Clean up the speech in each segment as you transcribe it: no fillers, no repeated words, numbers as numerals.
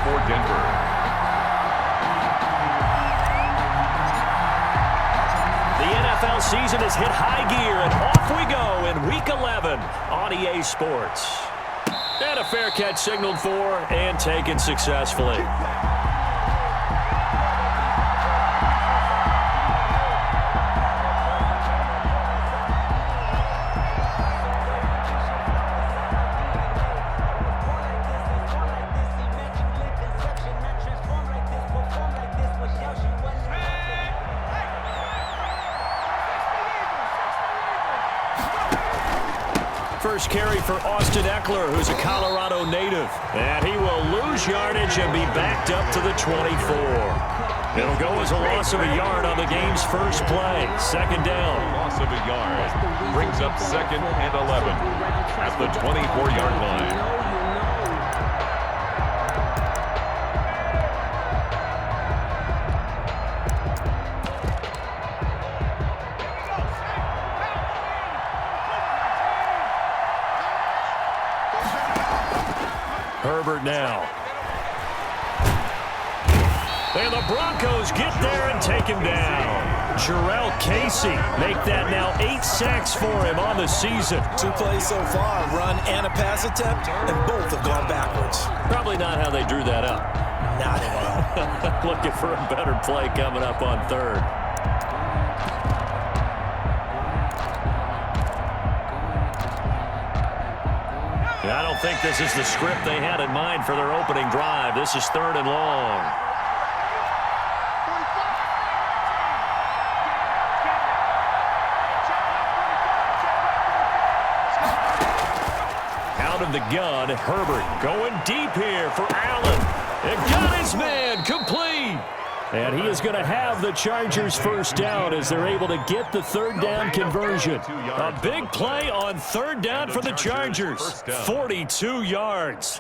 for Denver. The NFL season has hit high gear, and off we go in Week 11 on EA Sports. And a fair catch signaled for and taken successfully. First carry for Austin Eckler, who's a Colorado native. And he will lose yardage and be backed up to the 24. It'll go as a loss of a yard on the game's first play. Second down. Loss of a yard brings up 2nd and 11 at the 24-yard line. Herbert now. And the Broncos get there and take him down. Jarrell Casey make that now 8 sacks for him on the season. 2 plays so far, a run and a pass attempt, and both have gone backwards. Probably not how they drew that up. Not at all. Looking for a better play coming up on 3rd. I don't think this is the script they had in mind for their opening drive. This is 3rd and long. Out of the gun, Herbert going deep here for Allen. It got his man complete. And he is going to have the Chargers first down as they're able to get the 3rd down conversion. A big play on 3rd down for the Chargers. 42 yards.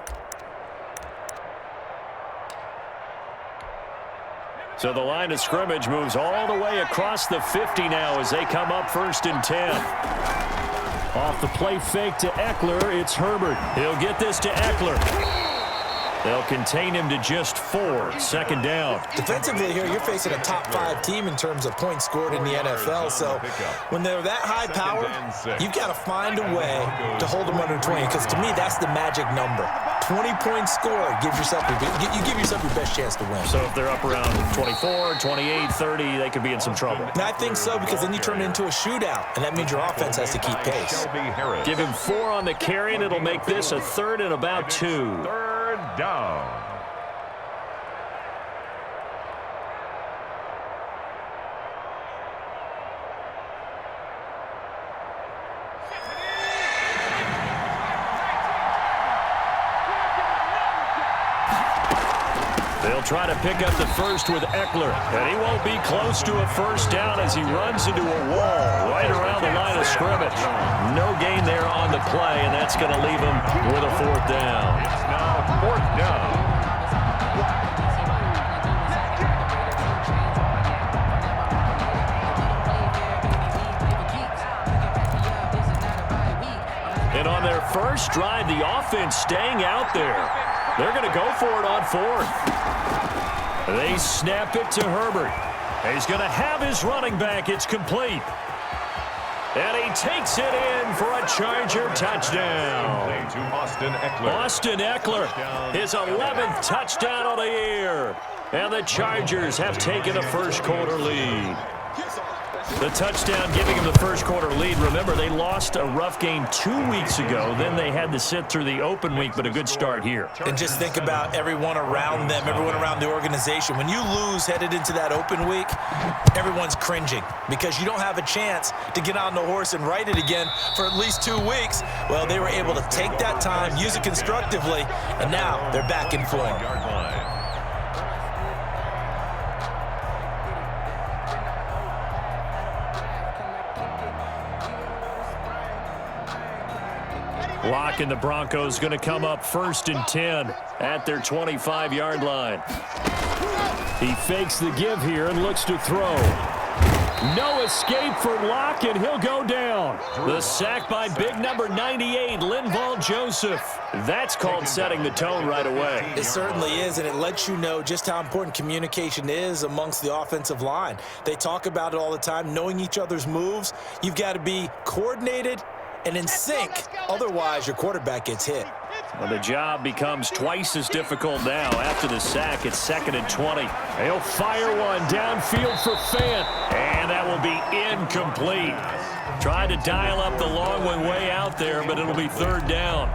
So the line of scrimmage moves all the way across the 50 now as they come up 1st and 10. Off the play fake to Eckler, it's Herbert. He'll get this to Eckler. They'll contain him to just 4. 2nd down. Defensively here, you're facing a top 5 team in terms of points scored in the NFL. So when they're that high power, you've got to find a way to hold them under 20. Because to me, that's the magic number. 20 points scored, you give yourself your best chance to win. So if they're up around 24, 28, 30, they could be in some trouble. And I think so, because then you turn it into a shootout, and that means your offense has to keep pace. Give him 4 on the carry, and it'll make this a 3rd and about 2. 3rd down. They'll try to pick up the first with Eckler, and he won't be close to a first down as he runs into a wall right around the line of scrimmage. No gain there on the play, and that's going to leave him with a 4th down. It's now 4th down. And on their first drive, the offense staying out there. They're going to go for it on 4th. They snap it to Herbert. He's going to have his running back. It's complete. And he takes it in for a Charger touchdown. To Austin Eckler. Austin Eckler, his 11th touchdown of the year. And the Chargers have taken a first-quarter lead. The touchdown giving him the first-quarter lead. Remember, they lost a rough game 2 weeks ago. Then they had to sit through the open week, but a good start here. And just think about everyone around them, everyone around the organization. When you lose headed into that open week, everyone's cringing because you don't have a chance to get on the horse and ride it again for at least 2 weeks. Well, they were able to take that time, use it constructively, and now they're back in form. Lock and the Broncos going to come up 1st and 10 at their 25-yard line. He fakes the give here and looks to throw. No escape for Locke, and he'll go down. The sack by big number 98, Linval Joseph. That's called setting the tone right away. It certainly is, and it lets you know just how important communication is amongst the offensive line. They talk about it all the time, knowing each other's moves. You've got to be coordinated and in sync. Otherwise, your quarterback gets hit. Well, the job becomes twice as difficult now. After the sack, it's 2nd and 20. He'll fire one downfield for Fant, and that will be incomplete. Tried to dial up the long one way out there, but it'll be 3rd down.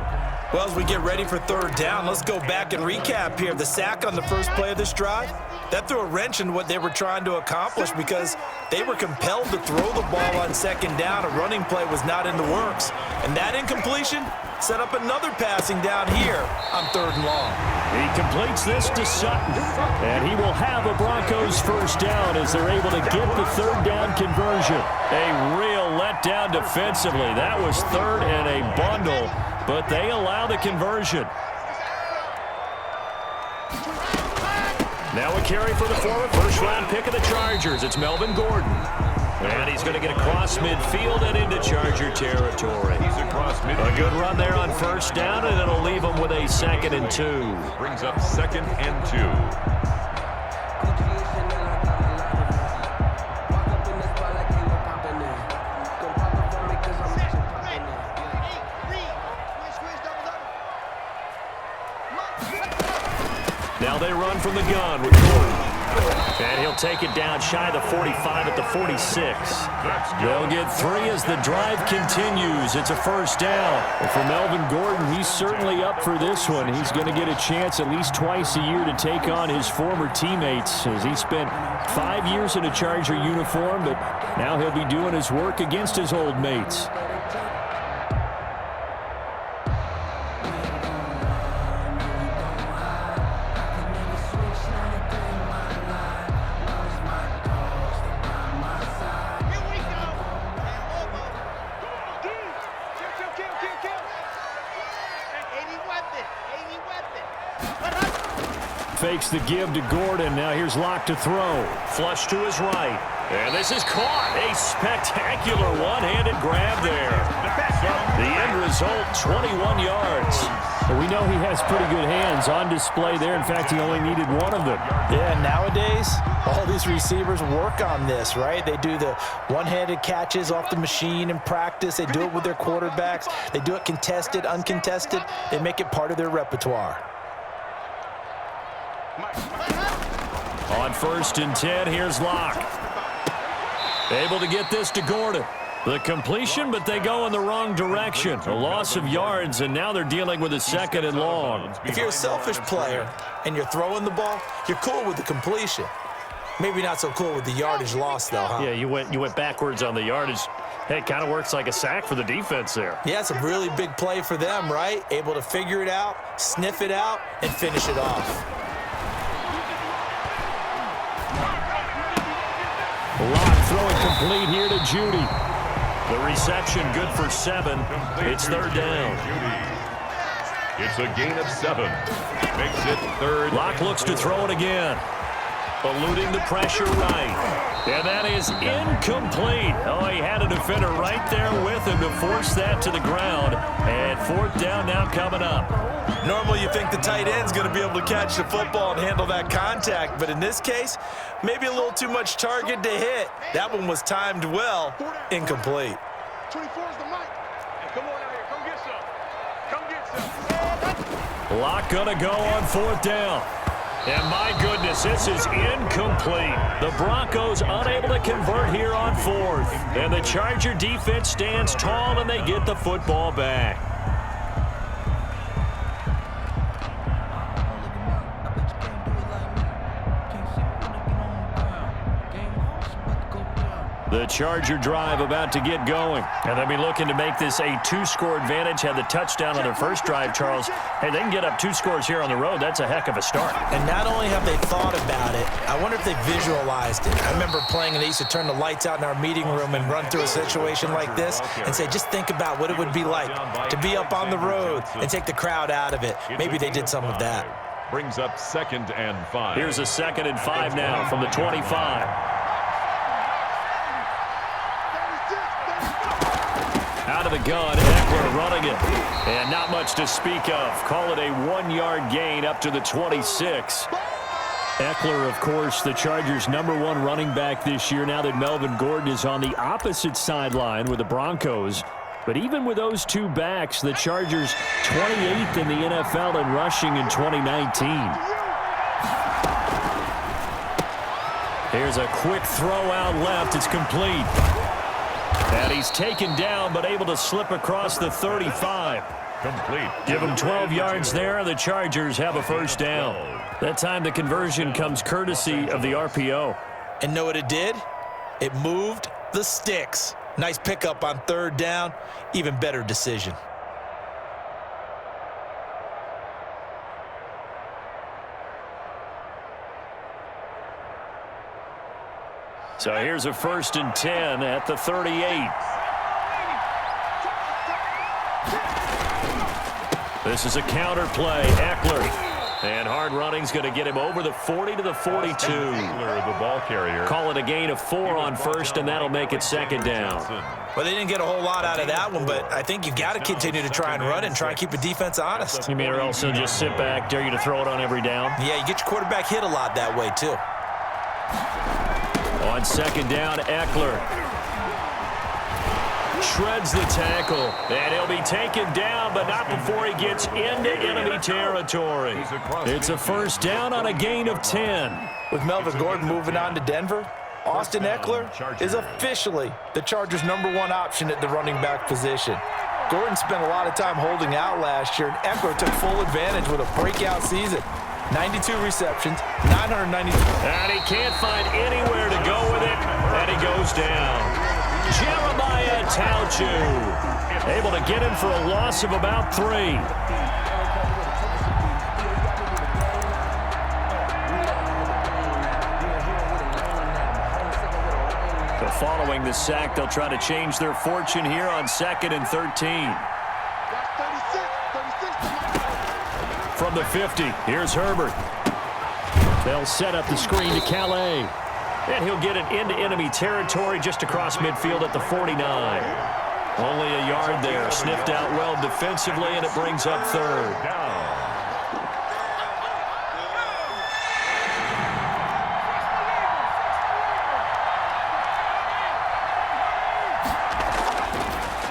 Well, as we get ready for 3rd down, let's go back and recap here. The sack on the first play of this drive, that threw a wrench in what they were trying to accomplish because they were compelled to throw the ball on 2nd down. A running play was not in the works. And that incompletion set up another passing down here on 3rd and long. He completes this to Sutton, and he will have a Broncos 1st down as they're able to get the 3rd down conversion. A real letdown defensively. That was 3rd and a bundle, but they allow the conversion. Now a carry for the former first-round pick of the Chargers. It's Melvin Gordon. And he's going to get across midfield and into Charger territory. He's across midfield. A good run there on 1st down, and it'll leave him with a 2nd and 2. Brings up 2nd and 2. Now they run from the gun with Gordon. And he'll take it down shy of the 45 at the 46. They'll get 3 as the drive continues. It's a 1st down. And for Melvin Gordon, he's certainly up for this one. He's going to get a chance at least twice a year to take on his former teammates, as he spent 5 years in a Charger uniform, but now he'll be doing his work against his old mates. Fakes the give to Gordon. Now here's Locke to throw. Flush to his right. And this is caught. A spectacular one-handed grab there. The end result, 21 yards. But we know he has pretty good hands on display there. In fact, he only needed one of them. Yeah, nowadays, all these receivers work on this, right? They do the one-handed catches off the machine in practice. They do it with their quarterbacks. They do it contested, uncontested. They make it part of their repertoire. On 1st and 10, here's Locke. Able to get this to Gordon. The completion, but they go in the wrong direction. A loss of yards, and now they're dealing with a 2nd and long. If you're a selfish player and you're throwing the ball, you're cool with the completion. Maybe not so cool with the yardage loss, though, huh? Yeah, you went backwards on the yardage. Hey, it kind of works like a sack for the defense there. Yeah, it's a really big play for them, right? Able to figure it out, sniff it out, and finish it off. Locke throwing complete here to Judy. The reception good for 7. It's 3rd down. It's a gain of 7. Makes it 3rd. Locke looks to throw it again. Eluding the pressure right. And that is incomplete. Oh, he had a defender right there with him to force that to the ground. And 4th down now coming up. Normally you think the tight end's going to be able to catch the football and handle that contact, but in this case, maybe a little too much target to hit. That one was timed well, incomplete. 24 is the mic. Hey, come on out here. Come get some. Come get some. Locke gonna go on 4th down. And my goodness, this is incomplete. The Broncos unable to convert here on 4th. And the Charger defense stands tall and they get the football back. The Charger drive about to get going. And they'll be looking to make this a 2-score advantage. Had the touchdown on their first drive, Charles. Hey, they can get up 2 scores here on the road. That's a heck of a start. And not only have they thought about it, I wonder if they visualized it. I remember playing and they used to turn the lights out in our meeting room and run through a situation like this and say, just think about what it would be like to be up on the road and take the crowd out of it. Maybe they did some of that. Brings up 2nd and 5. Here's a 2nd and 5 now from the 25. the gun. Eckler running it. And not much to speak of. Call it a 1-yard gain up to the 26. Eckler, of course, the Chargers' #1 running back this year now that Melvin Gordon is on the opposite sideline with the Broncos. But even with those two backs, the Chargers 28th in the NFL in rushing in 2019. Here's a quick throw out left. It's complete. And he's taken down but able to slip across the 35. Complete. Give him 12 yards there. The Chargers have a first down. That time the conversion comes courtesy of the RPO. And know what it did? It moved the sticks. Nice pickup on third down. Even better decision. So here's a 1st and 10 at the 38. This is a counter play. Eckler. And hard running's going to get him over the 40 to the 42. Eckler, the ball carrier. Call it a gain of 4 on 1st, and that'll make it 2nd down. Well, they didn't get a whole lot out of that one, but I think you got to continue to try and run and try and keep the defense honest. You mean or else they'll just sit back, dare you to throw it on every down? Yeah, you get your quarterback hit a lot that way, too. On 2nd down, Eckler shreds the tackle, and he'll be taken down, but not before he gets into enemy territory. It's a 1st down on a gain of 10. With Melvin Gordon moving on to Denver, Austin Eckler is officially the Chargers' #1 option at the running back position. Gordon spent a lot of time holding out last year, and Eckler took full advantage with a breakout season. 92 receptions, 990. And he can't find anywhere to go with it, and he goes down. Jeremiah Tauchu able to get him for a loss of about 3. So following the sack, they'll try to change their fortune here on 2nd and 13. From the 50, here's Herbert. They'll set up the screen to Calais. And he'll get it into enemy territory just across midfield at the 49. Only a yard there. Sniffed out well defensively, and it brings up 3rd.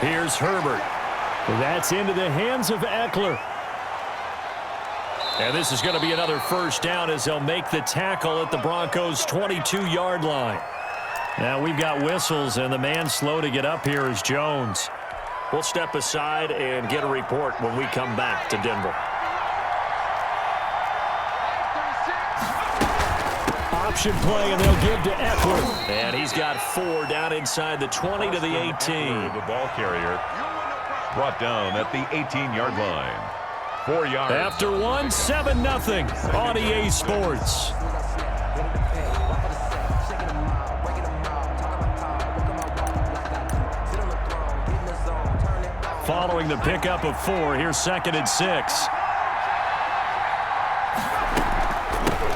Here's Herbert. That's into the hands of Eckler. And this is going to be another 1st down as they'll make the tackle at the Broncos' 22-yard line. Now we've got whistles, and the man slow to get up here is Jones. We'll step aside and get a report when we come back to Denver. Option play, and they'll give to Eckler. And he's got 4 down inside the 20 to the 18. The ball carrier brought down at the 18-yard line. 4 yards. After 1, 7-0 on EA Sports. Following the pickup of 4, here's 2nd and 6.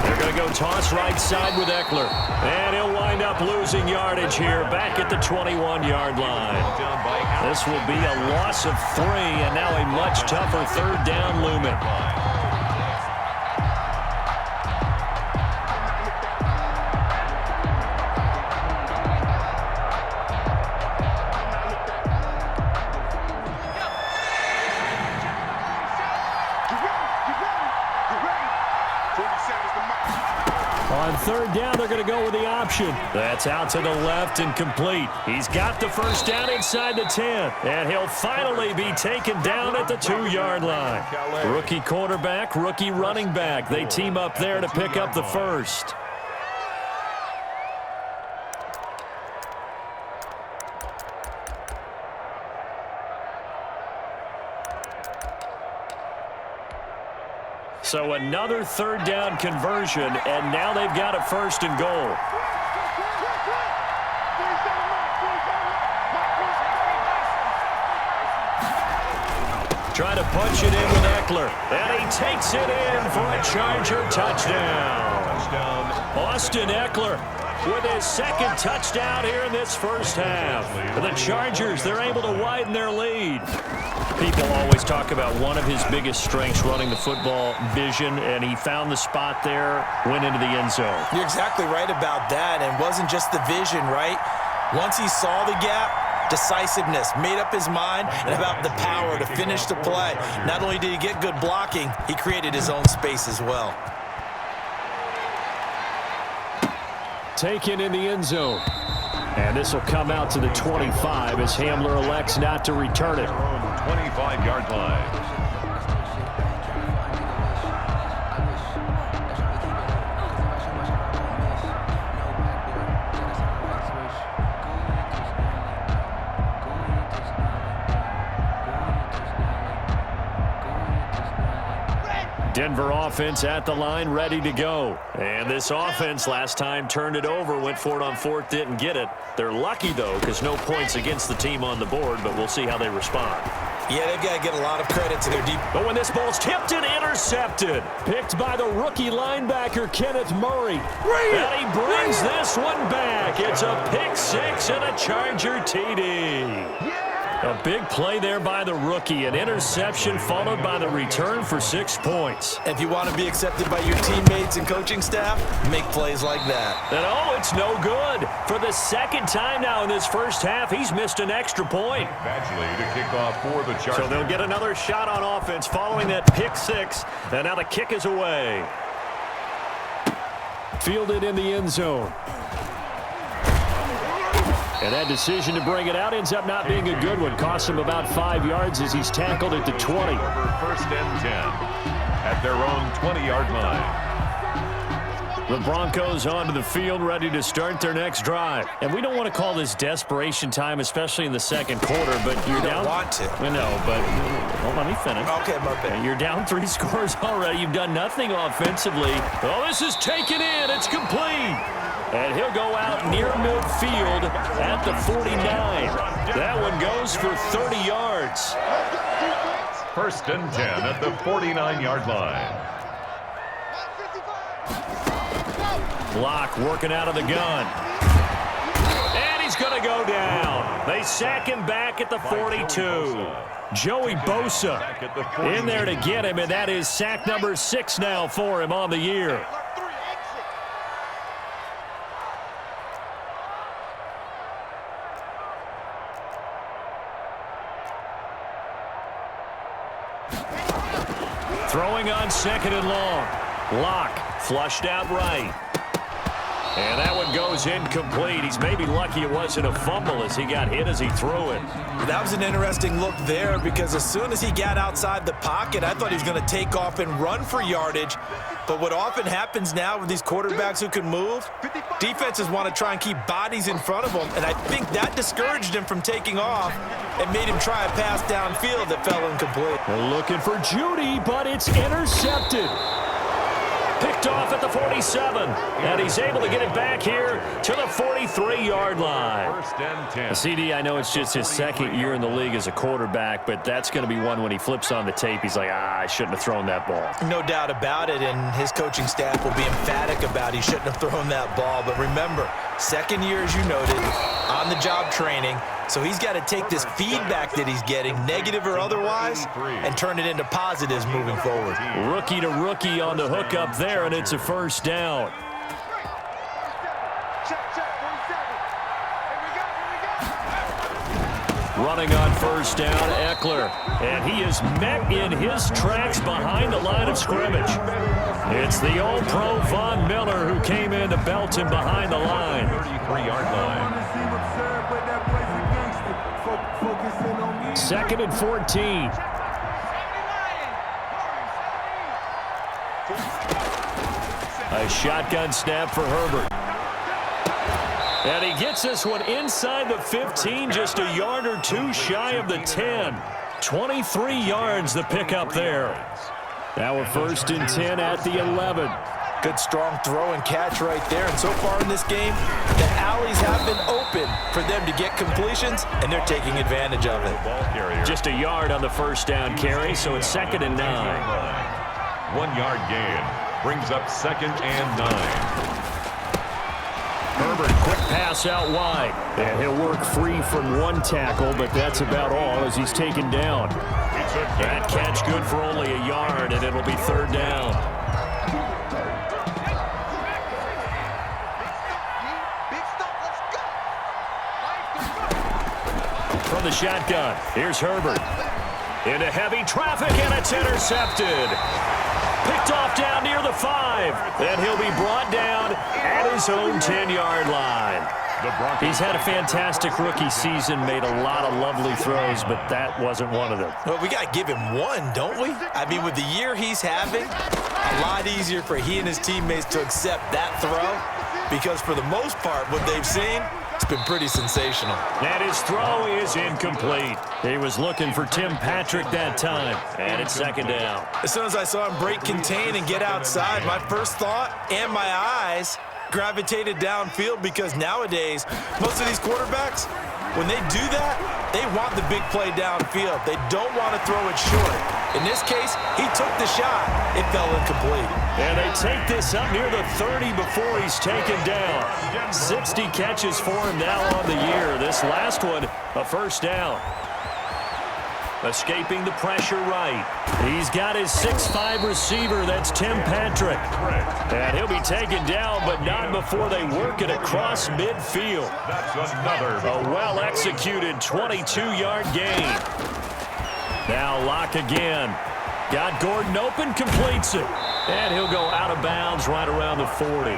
They're going to go toss right side with Eckler. And he'll wind up losing yardage here back at the 21-yard line. This will be a loss of 3, and now a much tougher 3rd down looming. On 3rd down, they're going to go with the option. That's out to the left and complete. He's got the 1st down inside the 10, and he'll finally be taken down at the 2-yard line. Rookie quarterback, rookie running back. They team up there to pick up the 1st. So another 3rd down conversion, and now they've got a 1st and goal. Trying to punch it in with Eckler, and he takes it in for a Charger touchdown. Austin Eckler with his second touchdown here in this first half. For the Chargers, they're able to widen their lead. People always talk about one of his biggest strengths, running the football, vision, and he found the spot there, went into the end zone. You're exactly right about that, and it wasn't just the vision, right? Once he saw the gap, decisiveness, made up his mind, and about the power to finish the play. Not only did he get good blocking, he created his own space as well. Taken in the end zone. And this will come out to the 25 as Hamler elects not to return it. 25-yard line. Denver offense at the line, ready to go. And this offense last time turned it over, went for it on fourth, didn't get it. They're lucky, though, because no points against the team on the board, but we'll see how they respond. Yeah, they've got to get a lot of credit to their deep. But when this ball's tipped and intercepted, picked by the rookie linebacker, Kenneth Murray. And he brings this one back. It's a pick six and a Charger TD. A big play there by the rookie. An interception followed by the return for 6 points. If you want to be accepted by your teammates and coaching staff, make plays like that. And oh, it's no good. For the second time now in this first half, he's missed an extra point. Badgley to kick off for the Chargers. So they'll get another shot on offense following that pick six. And now the kick is away. Fielded in the end zone. And that decision to bring it out ends up not being a good one. Costs him about 5 yards as he's tackled at the 20. First and 10 at their own 20-yard line. The Broncos onto the field, ready to start their next drive. And we don't want to call this desperation time, especially in the second quarter, but you're down. Don't want to. I know, but well, let me finish. Okay, my bad. You're down 3 scores already. You've done nothing offensively. Oh, this is taken in. It's complete. And he'll go out near midfield at the 49. That one goes for 30 yards. First and 10 at the 49-yard line. Block working out of the gun. And he's going to go down. They sack him back at the 42. Joey Bosa in there to get him, and that is sack number 6 now for him on the year. Throwing on second and long. Lock flushed out right. And that one goes incomplete. He's maybe lucky it wasn't a fumble as he got hit as he threw it. That was an interesting look there because as soon as he got outside the pocket, I thought he was going to take off and run for yardage. But what often happens now with these quarterbacks who can move, defenses want to try and keep bodies in front of them, and I think that discouraged him from taking off and made him try a pass downfield that fell incomplete. They're looking for Judy, but it's intercepted. Picked off at the 47, and he's able to get it back here to the 43-yard line. First and 10. CD, I know it's just his second year in the league as a quarterback, but that's going to be one when he flips on the tape. He's like, I shouldn't have thrown that ball. No doubt about it, and his coaching staff will be emphatic about he shouldn't have thrown that ball. But remember, second year, as you noted, on-the-job training. So he's got to take this feedback that he's getting, negative or otherwise, and turn it into positives moving forward. Rookie to rookie on the hook up there, and it's a first down. Running on first down, Eckler. And he is met in his tracks behind the line of scrimmage. It's the All-Pro Von Miller who came in to belt him behind the line. 33-yard line. Second and 14. A shotgun snap for Herbert. And he gets this one inside the 15, just a yard or two shy of the 10. 23 yards the pickup there. Now a first and 10 at the 11. Good strong throw and catch right there. And so far in this game, the alleys have been open for them to get completions, and they're taking advantage of it. Just a yard on the first down carry, so it's second and 9. 1 yard gain brings up second and 9. Herbert, quick pass out wide. And he'll work free from one tackle, but that's about all as he's taken down. That catch good for only a yard, and it'll be third down. From the shotgun, here's Herbert. Into heavy traffic, and it's intercepted. Picked off down near the 5. Then he'll be brought down at his own 10-yard line. He's had a fantastic rookie season, made a lot of lovely throws, but that wasn't one of them. Well, we got to give him one, don't we? I mean, with the year he's having, a lot easier for he and his teammates to accept that throw because for the most part, what they've seen, it's been pretty sensational. And his throw is incomplete. He was looking for Tim Patrick that time, and it's second down. As soon as I saw him break contain and get outside, my first thought and my eyes gravitated downfield because nowadays, most of these quarterbacks, when they do that, they want the big play downfield. They don't want to throw it short. In this case, he took the shot. It fell incomplete. And they take this up near the 30 before he's taken down. 60 catches for him now on the year. This last one, a first down. Escaping the pressure right. He's got his 6'5" receiver. That's Tim Patrick. And he'll be taken down, but not before they work it across midfield. That's another. A well-executed 22-yard gain. Now Locke again. Got Gordon open, completes it. And he'll go out of bounds right around the 40.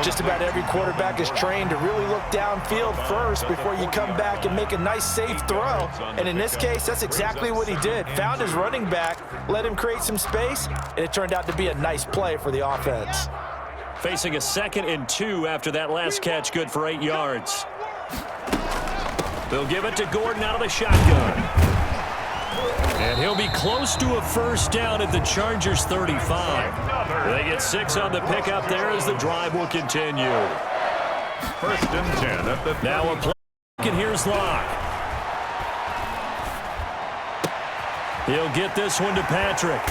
Just about every quarterback is trained to really look downfield first before you come back and make a nice, safe throw. And in this case, that's exactly what he did. Found his running back, let him create some space, and it turned out to be a nice play for the offense. Facing a 2nd and 2 after that last catch, good for 8 yards. They'll give it to Gordon out of the shotgun. And he'll be close to a first down at the Chargers' 35. They get 6 on the pickup there as the drive will continue. First and 10 at the 30. Now a play, and here's Locke. He'll get this one to Patrick.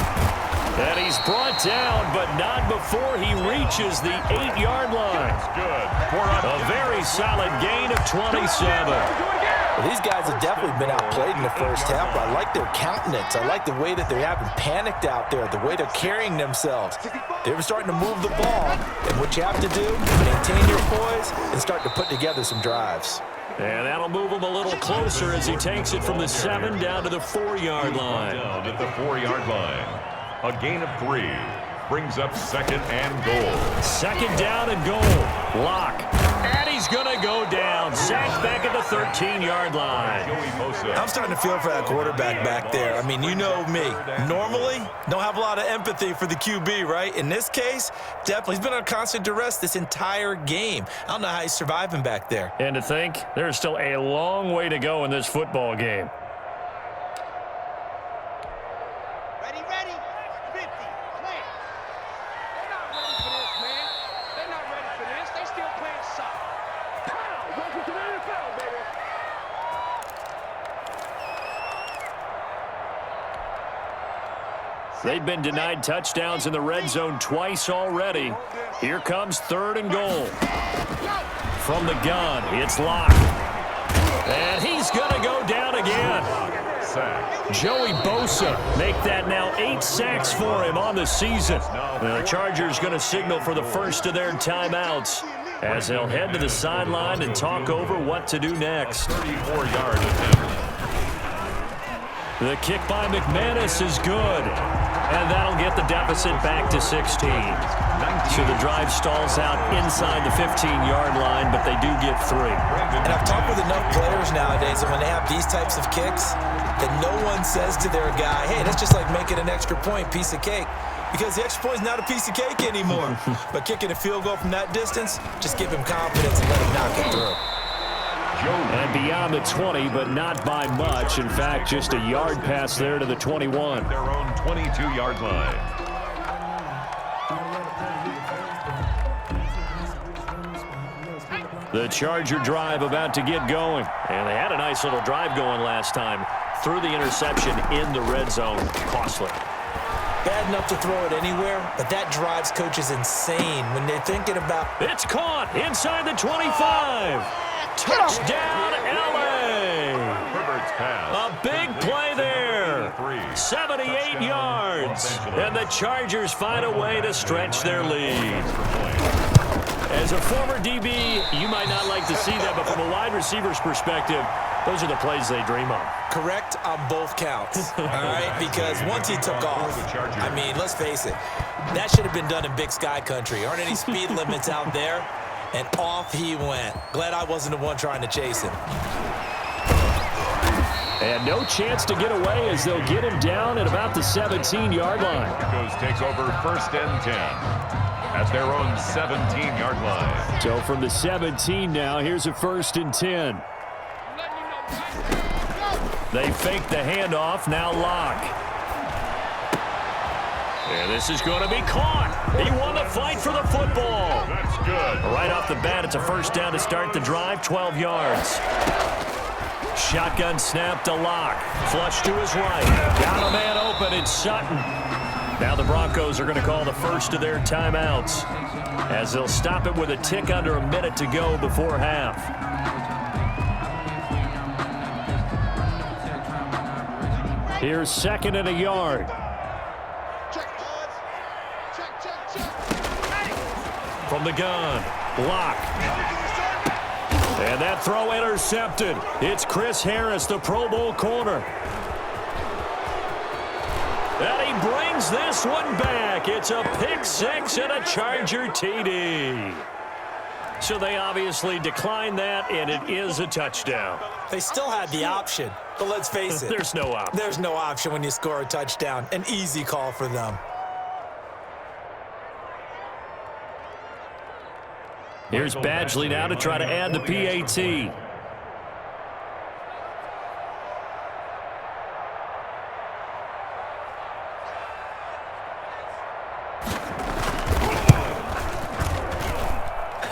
And he's brought down, but not before he reaches the 8-yard line. That's good. A very solid gain of 27. Well, these guys have definitely been outplayed in the first half, but I like their countenance. I like the way that they're having panicked out there, the way they're carrying themselves. They're starting to move the ball, and what you have to do, maintain your poise and start to put together some drives. And that'll move him a little closer as he takes it from the 7 down to the 4-yard line. Down at the 4-yard line. A gain of 3 brings up 2nd and goal. 2nd down and goal. Locke. And he's going to go down. Sacked back at the 13-yard line. I'm starting to feel for that quarterback back there. I mean, you know me. Normally, don't have a lot of empathy for the QB, right? In this case, definitely. He's been on constant duress this entire game. I don't know how he's surviving back there. And to think, there's still a long way to go in this football game. Ready, 50, plant. They're not ready for this, man. They're not ready for this. They still playing soccer. Welcome to the NFL, baby. They've been denied touchdowns in the red zone twice already. Here comes 3rd and goal. From the gun, it's Locke. And he's going to go down again. Joey Bosa make that now 8 sacks for him on the season. The Chargers going to signal for the first of their timeouts as they'll head to the sideline and talk over what to do next. 34-yard attempt. The kick by McManus is good, and that'll get the deficit back to 16. So the drive stalls out inside the 15-yard line, but they do get 3. And I've talked with enough players nowadays, and when they have these types of kicks, that no one says to their guy, hey, that's just like making an extra point, piece of cake. Because the extra point is not a piece of cake anymore. But kicking a field goal from that distance, just give him confidence and let him knock it through. And beyond the 20, but not by much. In fact, just a yard pass there to the 21. Their own 22-yard line. The Charger drive about to get going. And they had a nice little drive going last time. Through the interception in the red zone. Costly. Bad enough to throw it anywhere, but that drives coaches insane when they're thinking about... It's caught inside the 25. Touchdown, L.A. Herbert's pass. A big play there. 78 yards. And the Chargers find a way to stretch their lead. As a former DB, you might not like to see that, but from a wide receiver's perspective, those are the plays they dream of. Correct on both counts, all right? Because once he took off, I mean, let's face it, that should have been done in Big Sky Country. Aren't any speed limits out there? And off he went. Glad I wasn't the one trying to chase him. And no chance to get away as they'll get him down at about the 17-yard line. Broncos take over 1st and 10 at their own 17-yard line. So from the 17 now, here's a 1st and 10. They fake the handoff, now Locke. And this is going to be caught. He won the fight for the football. That's good. Right off the bat, it's a 1st down to start the drive, 12 yards. Shotgun snap to Locke. Flush to his right. Got a man open, it's Sutton. Now the Broncos are going to call the first of their timeouts as they'll stop it with a tick under a minute to go before half. Here's 2nd and a yard. From the gun, Locke. And that throw intercepted. It's Chris Harris, the Pro Bowl corner. And he brings this one back. It's a pick six and a Charger TD. So they obviously declined that, and it is a touchdown. They still had the option, but let's face it. There's no option. There's no option when you score a touchdown. An easy call for them. Here's Badgley now to try to add the PAT.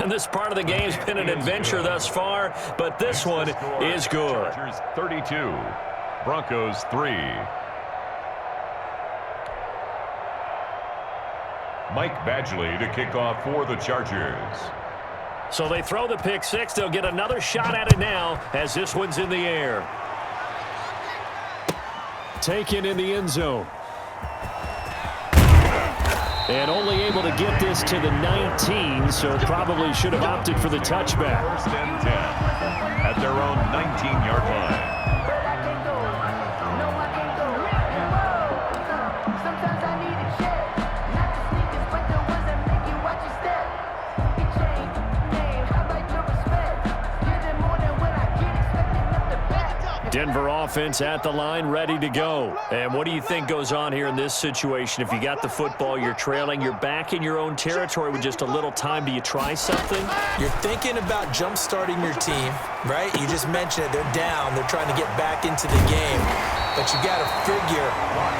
And this part of the game's been an adventure thus far, but this one is good. Chargers 32, Broncos 3. Mike Badgley to kick off for the Chargers. So they throw the pick six. They'll get another shot at it now as this one's in the air. Taken in the end zone. And only able to get this to the 19, so probably should have opted for the touchback. 1st and 10 at their own 19-yard line. Denver offense at the line, ready to go. And what do you think goes on here in this situation? If you got the football, you're trailing, you're back in your own territory with just a little time. Do you try something? You're thinking about jump-starting your team, right? You just mentioned it. They're down. They're trying to get back into the game. But you got to figure,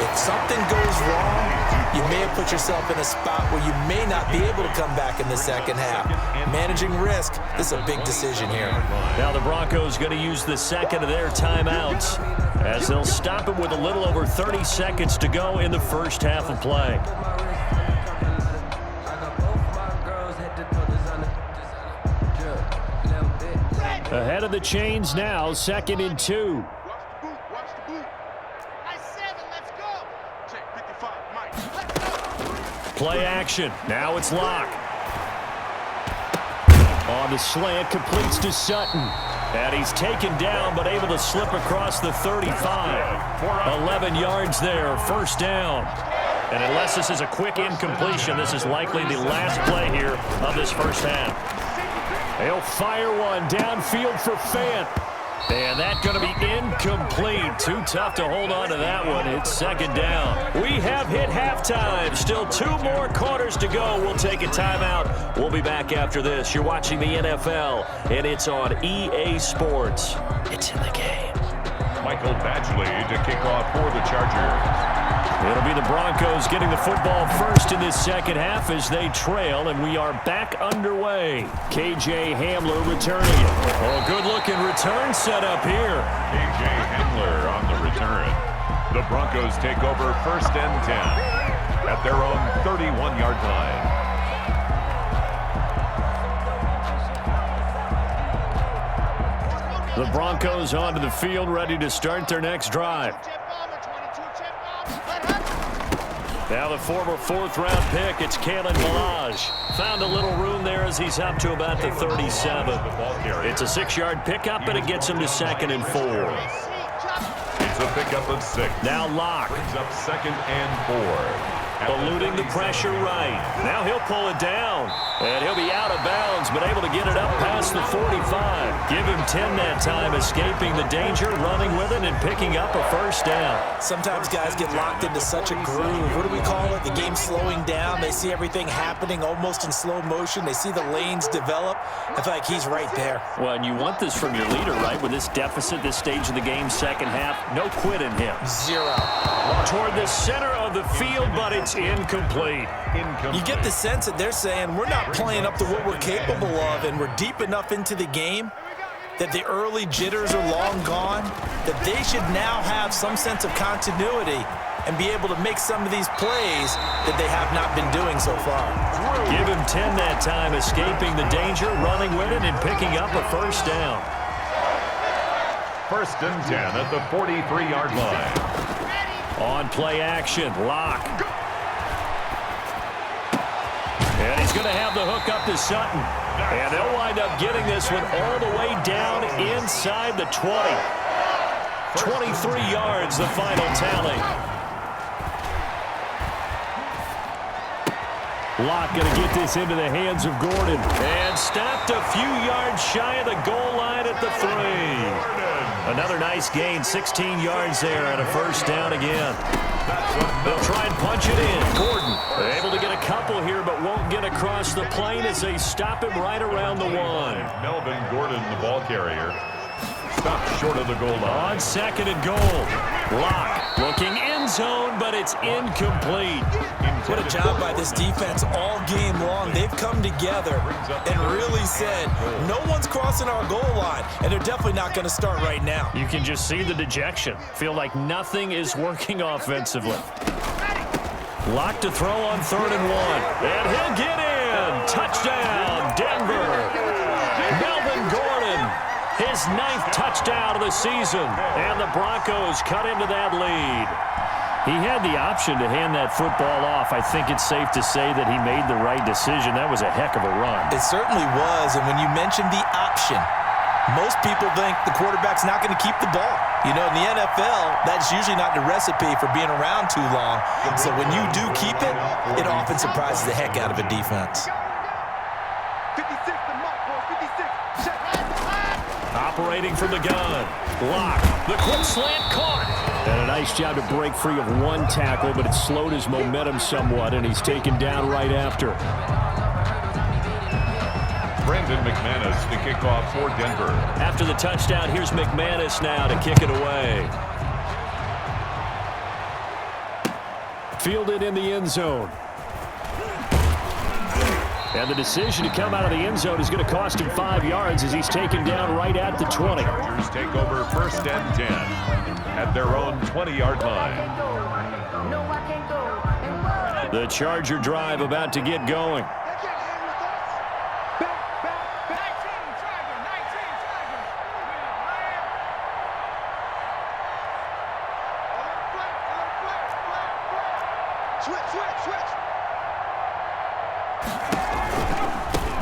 if something goes wrong, you may have put yourself in a spot where you may not be able to come back in the second half. Managing risk, this is a big decision here. Now the Broncos going to use the second of their timeouts as they'll stop it with a little over 30 seconds to go in the first half of play. Ahead of the chains now, 2nd and 2. Play action. Now it's Locke. On the slant, completes to Sutton. And he's taken down, but able to slip across the 35. 11 yards there, 1st down. And unless this is a quick incompletion, this is likely the last play here of this first half. They'll fire one downfield for Fant. And that's going to be incomplete. Too tough to hold on to that one. It's 2nd down. We have hit halftime. Still 2 more quarters to go. We'll take a timeout. We'll be back after this. You're watching the NFL, and it's on EA Sports. It's in the game. Michael Badgley to kick off for the Chargers. It'll be the Broncos getting the football first in this second half as they trail, and we are back underway. KJ Hamler returning it. Oh, good-looking return set up here. KJ Hamler on the return. The Broncos take over 1st and 10 at their own 31-yard line. The Broncos onto the field, ready to start their next drive. Now the former fourth-round pick, it's Kalen Balazs. Found a little room there as he's up to about the 37. It's a 6-yard pickup, and it gets him to 2nd and 4. It's a pickup of 6. Now Locke. Brings up 2nd and 4. Eluding the pressure right. Now he'll pull it down. And he'll be out of bounds, but able to get it up past the 45. Give him 10 that time, escaping the danger, running with it, and picking up a first down. Sometimes guys get locked into such a groove. What do we call it? The game slowing down. They see everything happening almost in slow motion. They see the lanes develop. I feel like he's right there. Well, and you want this from your leader, right? With this deficit, this stage of the game, second half, no quit in him. 0. Toward the center of the field, but it's incomplete. You get the sense that they're saying we're not playing up to what we're capable of, and we're deep enough into the game that the early jitters are long gone, that they should now have some sense of continuity and be able to make some of these plays that they have not been doing so far. Give him 10 that time, escaping the danger, running with it, and picking up a first down. 1st and 10 at the 43-yard line. On play action, Locke. And he's going to have the hook up to Sutton. And they'll wind up getting this one all the way down inside the 20. 23 yards, the final tally. Locke going to get this into the hands of Gordon. And stopped a few yards shy of the goal line at the 3. Another nice gain, 16 yards there, and a first down again. They'll try and punch it in. Gordon able to get a couple here, but won't get across the plane as they stop him right around the 1. Melvin Gordon, the ball carrier, stopped short of the goal line. On 2nd and goal. Locke looking end zone, but it's incomplete. What a job by this defense all game long. They've come together and really said, no one's crossing our goal line, and they're definitely not going to start right now. You can just see the dejection. Feel like nothing is working offensively. Locke to throw on 3rd and 1. And he'll get in. Touchdown, Denver. Melvin Gordon, his 9th touchdown of the season. And the Broncos cut into that lead. He had the option to hand that football off. I think it's safe to say that he made the right decision. That was a heck of a run. It certainly was, and when you mentioned the option, most people think the quarterback's not going to keep the ball. You know, in the NFL, that's usually not the recipe for being around too long. So when you do keep it, it often surprises the heck out of a defense. 56 to Mark, 56. Operating from the gun. Locke, the quick slant caught. And a nice job to break free of one tackle, but it slowed his momentum somewhat, and he's taken down right after. Brandon McManus to kick off for Denver. After the touchdown, here's McManus now to kick it away. Fielded in the end zone. And the decision to come out of the end zone is going to cost him 5 yards as he's taken down right at the 20. Chargers take over 1st and 10 at their own 20-yard line. The Charger drive about to get going.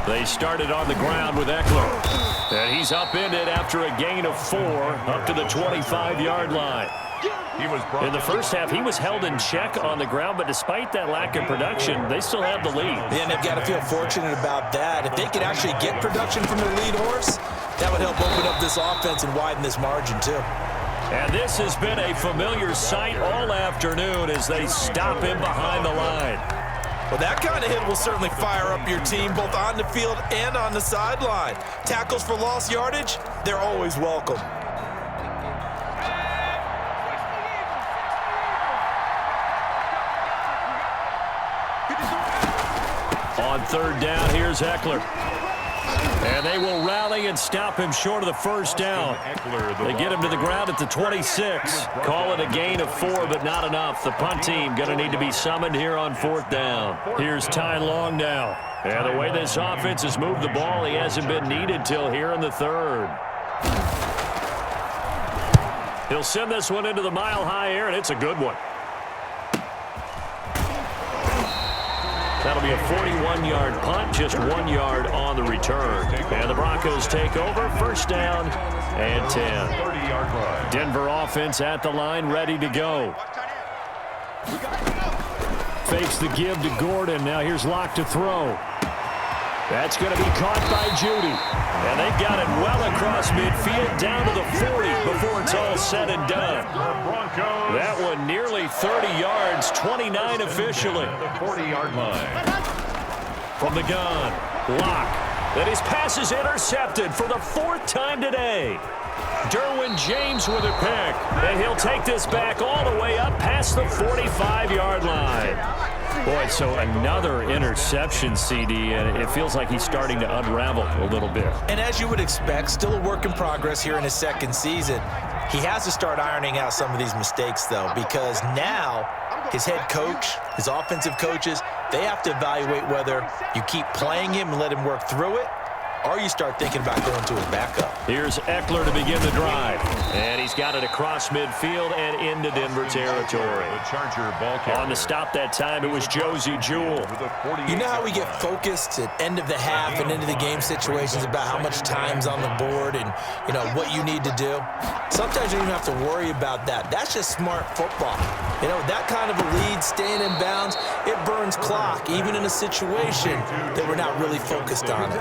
They started on the ground with Eckler. And he's upended after a gain of 4 up to the 25-yard line. In the first half, he was held in check on the ground, but despite that lack of production, they still have the lead. And they've got to feel fortunate about that. If they could actually get production from their lead horse, that would help open up this offense and widen this margin too. And this has been a familiar sight all afternoon as they stop him behind the line. Well, that kind of hit will certainly fire up your team both on the field and on the sideline. Tackles for lost yardage, they're always welcome. On 3rd down, here's Eckler. And they will rally and stop him short of the first down. They get him to the ground at the 26. Call it a gain of 4, but not enough. The punt team going to need to be summoned here on 4th down. Here's Ty Long now. And the way this offense has moved the ball, he hasn't been needed till here in the 3rd. He'll send this one into the mile-high air, and it's a good one. That'll be a 41-yard punt, just 1 yard on the return. And the Broncos take over, 1st down and 10. Denver offense at the line, ready to go. Fakes the give to Gordon. Now here's Locke to throw. That's going to be caught by Judy. And they've got it well across midfield, down to the 40 before it's all said and done. That one nearly 30 yards, 29 officially. The 40-yard line. From the gun, Locke. Then his pass is intercepted for the 4th time today. Derwin James with a pick. And he'll take this back all the way up past the 45-yard line. Boy, so another interception, CD, and it feels like he's starting to unravel a little bit. And as you would expect, still a work in progress here in his 2nd season. He has to start ironing out some of these mistakes, though, because now his head coach, his offensive coaches, they have to evaluate whether you keep playing him and let him work through it, or you start thinking about going to his backup. Here's Eckler to begin the drive. And he's got it across midfield and into Denver territory. The Charger ball carrier. On the stop that time, it was Josie Jewell. You know how we get focused at end of the half and into the game situations about how much time's on the board and, you know, what you need to do? Sometimes you don't even have to worry about that. That's just smart football. You know, that kind of a lead, staying in bounds, it burns clock, even in a situation that we're not really focused on it.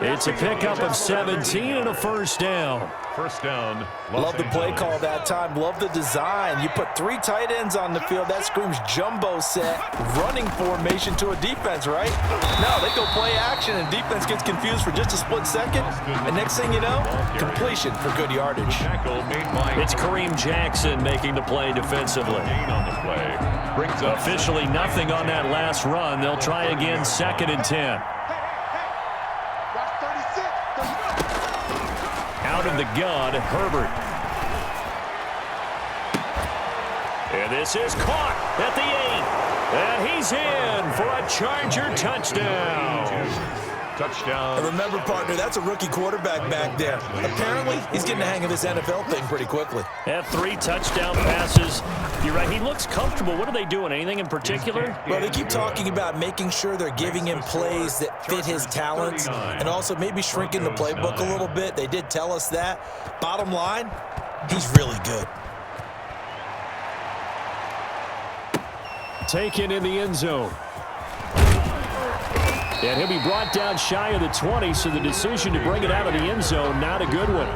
It's a pickup of 17 and a 1st down. 1st down. Love the play call that time. Love the design. You put 3 tight ends on the field. That screams jumbo set, running formation to a defense, right? No, they go play action, and defense gets confused for just a split second. And next thing you know, completion for good yardage. It's Kareem Jackson making the play defensively. Officially nothing on that last run. They'll try again, 2nd and 10. Out of the gun, Herbert. And this is caught at the 8. And he's in for a Charger touchdown. Touchdown. And remember, partner, that's a rookie quarterback back there. Apparently, he's getting the hang of this NFL thing pretty quickly. Had 3 touchdown passes. You're right, he looks comfortable. What are they doing? Anything in particular? Well, they keep talking about making sure they're giving him plays that fit his talents and also maybe shrinking the playbook a little bit. They did tell us that. Bottom line, he's really good. Taken in the end zone. And he'll be brought down shy of the 20, so the decision to bring it out of the end zone, not a good one.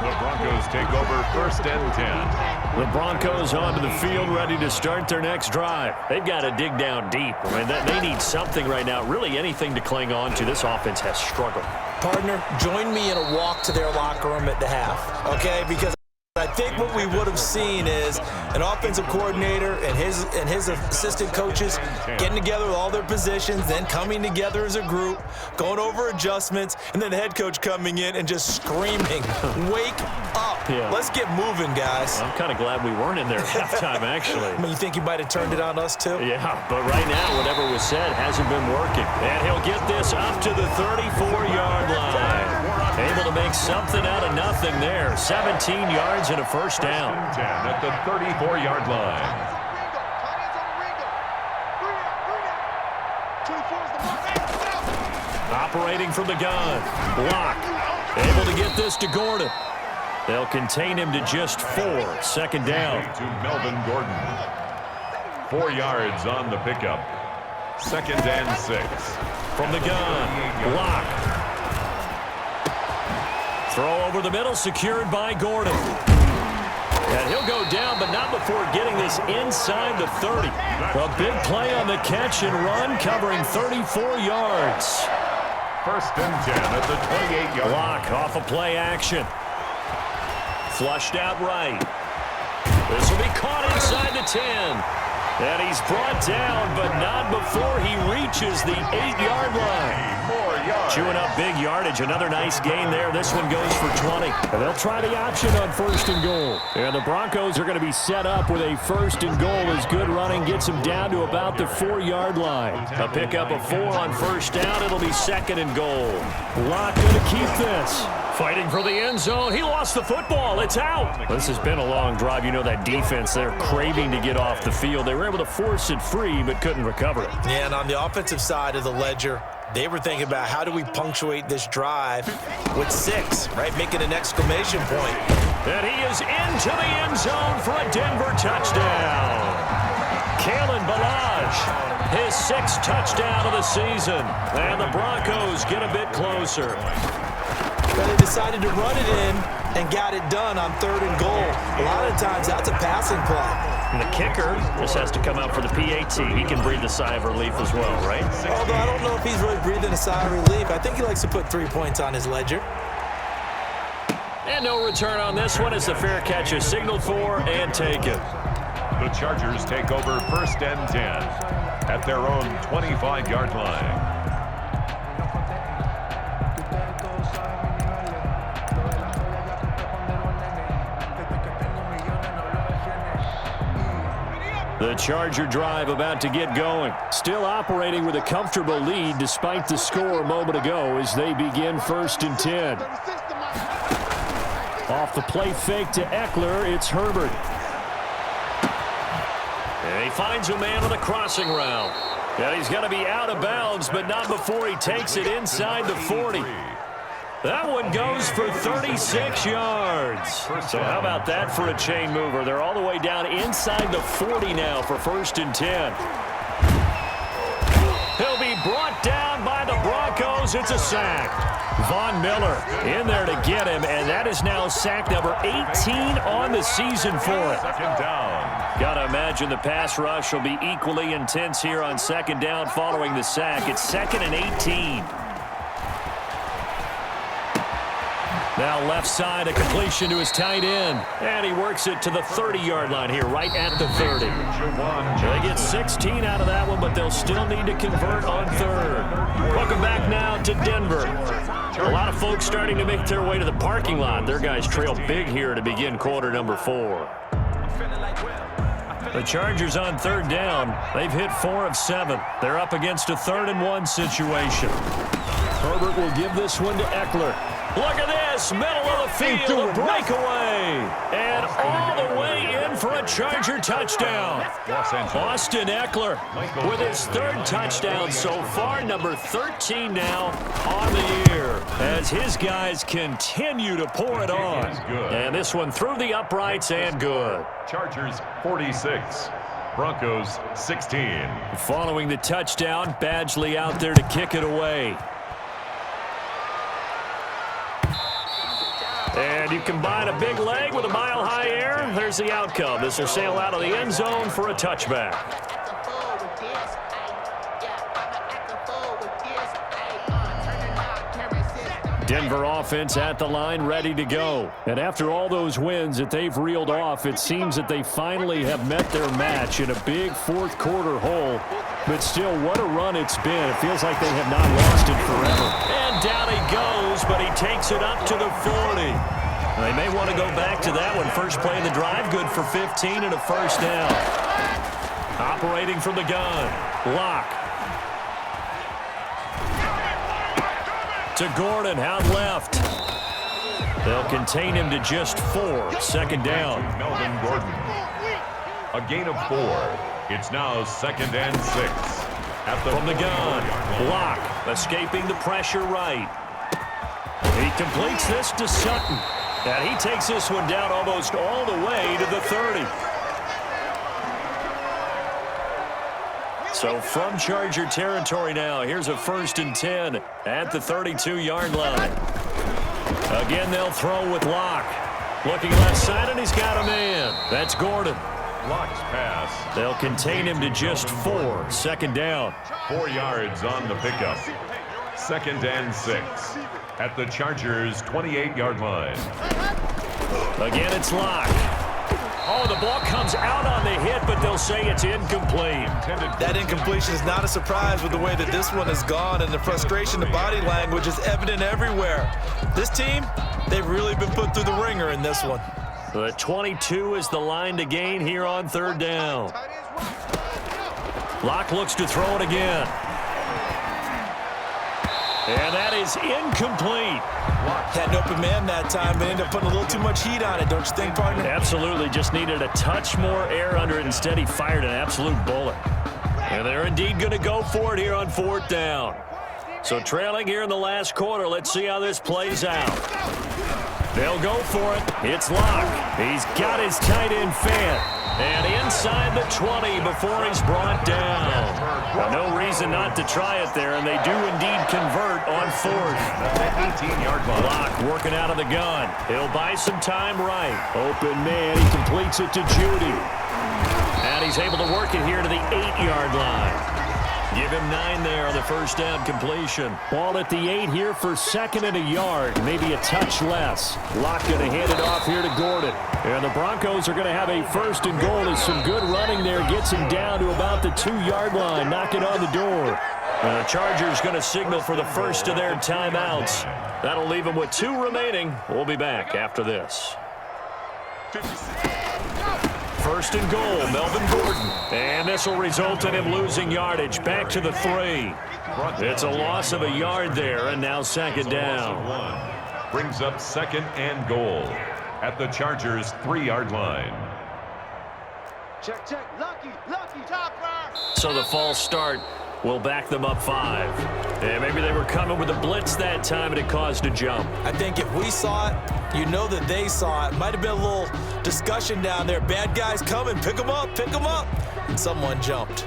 The Broncos take over 1st and 10. The Broncos onto the field, ready to start their next drive. They've got to dig down deep. I mean, they need something right now, really anything to cling on to. This offense has struggled. Partner, join me in a walk to their locker room at the half, okay? Because I think what we would have seen is an offensive coordinator and his assistant coaches getting together with all their positions, then coming together as a group, going over adjustments, and then the head coach coming in and just screaming, "Wake up! Yeah. Let's get moving, guys." I'm kind of glad we weren't in there at halftime, actually. I mean, you think you might have turned it on us too? Yeah, but right now, whatever was said hasn't been working. And he'll get this up to the 34-yard line. Able to make something out of nothing there. 17 yards and a 1st down. 10 at the 34-yard line. Operating from the gun. Block. Able to get this to Gordon. They'll contain him to just 4. 2nd down. To Melvin Gordon. 4 yards on the pickup. 2nd and 6. From the gun. Block. Throw over the middle, secured by Gordon. And he'll go down, but not before getting this inside the 30. A big play on the catch and run, covering 34 yards. 1st and 10 at the 28-yard line. Block off of play action. Flushed out right. This will be caught inside the 10. And he's brought down, but not before he reaches the 8-yard line. 4 yards. Chewing up big yardage. Another nice gain there. This one goes for 20. And they'll try the option on 1st and goal. And the Broncos are going to be set up with a 1st and goal as good running gets them down to about the 4-yard line. A pickup of 4 on 1st down. It'll be 2nd and goal. Locke going to keep this. Fighting for the end zone. He lost the football. It's out. This has been a long drive. You know that defense, they're craving to get off the field. They were able to force it free but couldn't recover it. Yeah, and on the offensive side of the ledger, they were thinking about how do we punctuate this drive with 6, right? Making an exclamation point. And he is into the end zone for a Denver touchdown. Kalen Ballage, his 6th touchdown of the season. And the Broncos get a bit closer. But they decided to run it in and got it done on 3rd and goal. A lot of times that's a passing play. And the kicker just has to come out for the PAT. He can breathe a sigh of relief as well, right? Although I don't know if he's really breathing a sigh of relief. I think he likes to put 3 points on his ledger. And no return on this one as the fair catch is signaled for and taken. The Chargers take over 1st and 10 at their own 25-yard line. The Charger drive about to get going. Still operating with a comfortable lead despite the score a moment ago as they begin 1st and 10. Off the play fake to Eckler, it's Herbert. And he finds a man on the crossing route. And he's going to be out of bounds, but not before he takes it inside the 40. That one goes for 36 yards. So how about that for a chain mover? They're all the way down inside the 40 now for 1st and 10. He'll be brought down by the Broncos. It's a sack. Von Miller in there to get him, and that is now sack number 18 on the season for it. 2nd down. Got to imagine the pass rush will be equally intense here on 2nd down following the sack. It's 2nd and 18. Now left side, a completion to his tight end. And he works it to the 30-yard line here, right at the 30. They get 16 out of that one, but they'll still need to convert on 3rd. Welcome back now to Denver. A lot of folks starting to make their way to the parking lot. Their guys trail big here to begin quarter number 4. The Chargers on 3rd down. They've hit 4 of 7. They're up against a 3rd and 1 situation. Herbert will give this one to Eckler. Look at this, middle of the field, a breakaway. And all the way in for a Charger touchdown. Austin Eckler with his 3rd touchdown so far, number 13 now on the year, as his guys continue to pour it on. And this one through the uprights and good. Chargers 46, Broncos 16. Following the touchdown, Badgley out there to kick it away. And you combine a big leg with a mile-high air, there's the outcome. This will sail out of the end zone for a touchback. Denver offense at the line, ready to go. And after all those wins that they've reeled off, it seems that they finally have met their match in a big 4th quarter hole. But still, what a run it's been. It feels like they have not lost it forever. And down he goes, but he takes it up to the 40. They may want to go back to that one. First play of the drive, good for 15 and a 1st down. Operating from the gun, Locke. To Gordon, out left. They'll contain him to just 4. 2nd down. Melvin Gordon. A gain of 4. It's now 2nd and 6. From the gun, Locke escaping the pressure right. He completes this to Sutton. And he takes this one down almost all the way to the 30. So from Charger territory now, here's a 1st and 10 at the 32-yard line. Again, they'll throw with Locke. Looking left side, and he's got a man. That's Gordon. Locke's pass. They'll contain him to just 4. 2nd down. 4 yards on the pickup. 2nd and 6 at the Chargers' 28-yard line. Again, it's Locke. Oh, the ball comes out on the hit, but they'll say it's incomplete. That incompletion is not a surprise with the way that this one has gone, and the frustration, the body language is evident everywhere. This team, they've really been put through the ringer in this one. The 22 is the line to gain here on third down. Locke looks to throw it again. And that is incomplete. Had an open man that time, but ended up putting a little too much heat on it, don't you think, partner? Absolutely, just needed a touch more air under it. Instead, he fired an absolute bullet. And they're indeed going to go for it here on fourth down. So trailing here in the last quarter, let's see how this plays out. They'll go for it. It's Locke. He's got his tight end fan. And inside the 20 before he's brought down. Well, no reason not to try it there, and they do indeed convert on fourth. That's an 18-yard line. Locke working out of the gun. He'll buy some time right. Open man. He completes it to Judy. And he's able to work it here to the 8-yard line. Give him 9 there on the first down completion. Ball at the 8 here for second and a yard. Maybe a touch less. Locke going to hand it off here to Gordon. And the Broncos are going to have a first and goal as some good running there gets him down to about the 2-yard line. Knock it on the door. And the Chargers going to signal for the first of their timeouts. That'll leave them with 2 remaining. We'll be back after this. First and goal, Melvin Gordon. And this will result in him losing yardage. Back to the 3. It's a loss of a yard there, and now second down. Brings up second and goal at the Chargers' 3-yard line. Check, check. Lucky, topper. So the false start will back them up 5. And maybe they were coming with a blitz that time, and it caused a jump. I think if we saw it, you know that they saw it. Might have been a little discussion down there. Bad guys coming. Pick them up. Pick them up. And someone jumped.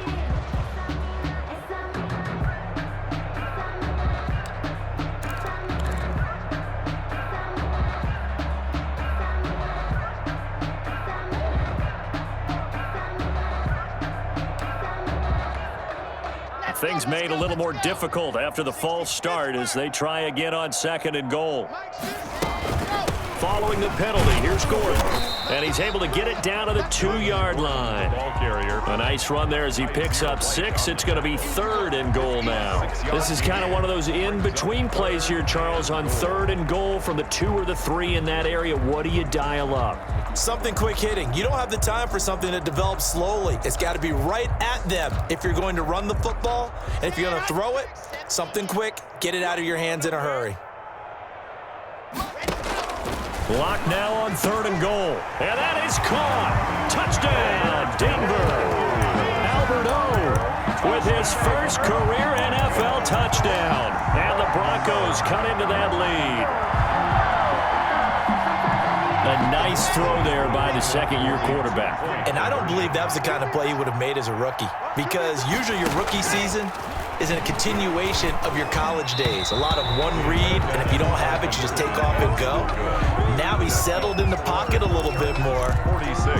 Things made a little more difficult after the false start as they try again on second and goal. Following the penalty, here's Gordon. And he's able to get it down to the 2-yard line. Ball carrier. A nice run there as he picks up 6. It's going to be third and goal now. This is kind of one of those in-between plays here, Charles, on third and goal from the 2 or the 3 in that area. What do you dial up? Something quick hitting. You don't have the time for something that develops slowly. It's got to be right at them if you're going to run the football. And if you're going to throw it, something quick, get it out of your hands in a hurry. Locked now on third and goal. And that is caught. Touchdown, Denver. Albert O with his first career NFL touchdown. And the Broncos cut into that lead. A nice throw there by the second-year quarterback. And I don't believe that was the kind of play he would have made as a rookie, because usually your rookie season is in a continuation of your college days. A lot of one read, and if you don't have it, you just take off and go. Now he's settled in the pocket a little bit more,